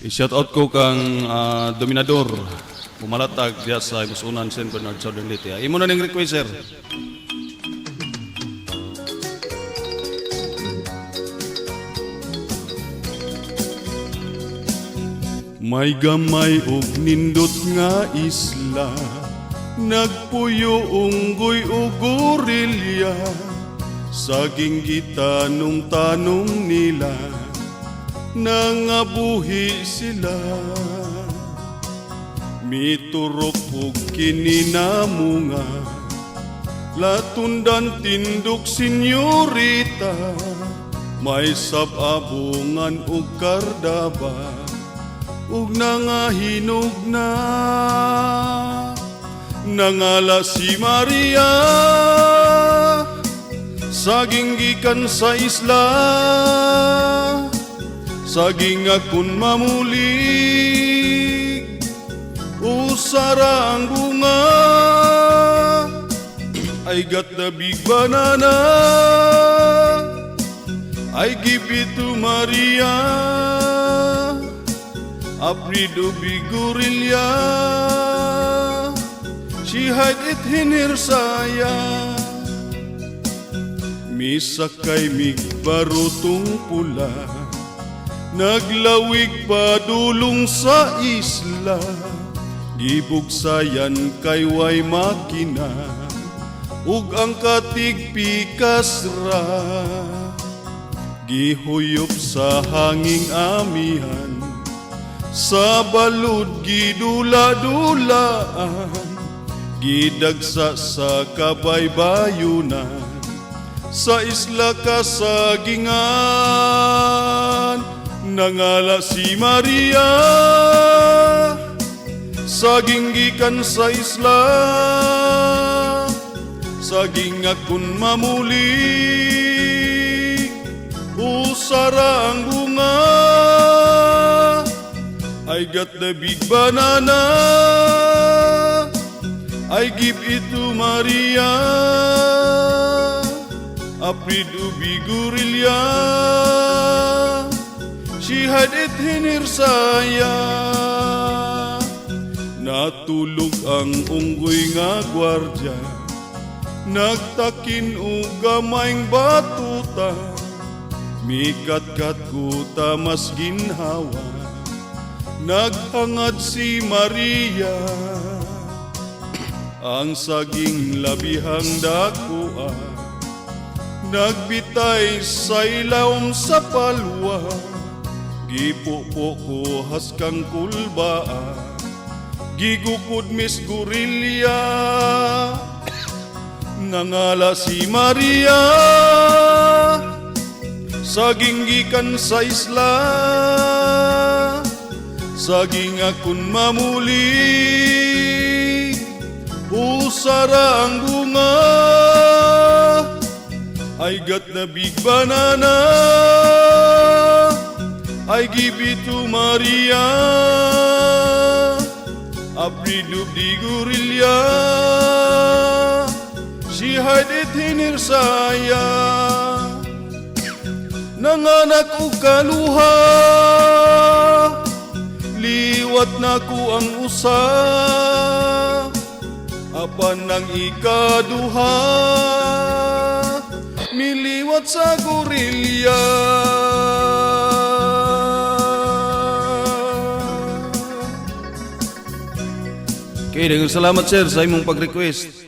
I-shout out ko kang Dominador, pumalatag diya sa Imusunan, St. Bernard, Southern Leyte. Imo na ning request, sir. May gamay og nindot nga isla, nagpuyo unggoy ug gorilya, saging gitanong-tanong nila, nangabuhi sila. Miturok ug kininamunga, latundan tindog senyorita, may sababungan ug kardaba, ug nangahinog na. Nangala si Maria, saging gikan sa isla, saging akon mamulig, usara ang bunga, I got the big banana, I give it to Maria, aprido big gorilla, she hide it in her saya. Misakay migbarutong pula, naglawig padulong sa isla, gibugsayan kay way makina, ug ang katig pikas ra, gihuyop sa hanging amihan, sa balud gidula-dulaan, gidagsa sa kabaybayunan, sa isla kasagingan. Nangala si Maria, saging gikan sa isla, saging akon mamulig, usara ang bunga, I got the big banana, I give it to Maria, aprido big gorilla, she hide it in her saya. Natulog ang unggoy nga gwardya, nagtakin og gamayng batuta, mikat-kat kuta mas ginhawa, naghangad si Maria, ang saging labihang dakuha, nagbitay sa ilawom sa palwa, gipupo ko haskang kulbaa, gigukod mis gorilya. Nangala si Maria, saging gikan sa isla, saging akon mamulig, usara ang bunga, I got the big banana, I give it to Maria, aprido di gorilla, she hide it in her saya. Nanganak og kaluha, liwat na ko ang usa, apan ang ikaduha, miliwat sa gorilya. Okay, dengan salamat sir sa imong pag-request.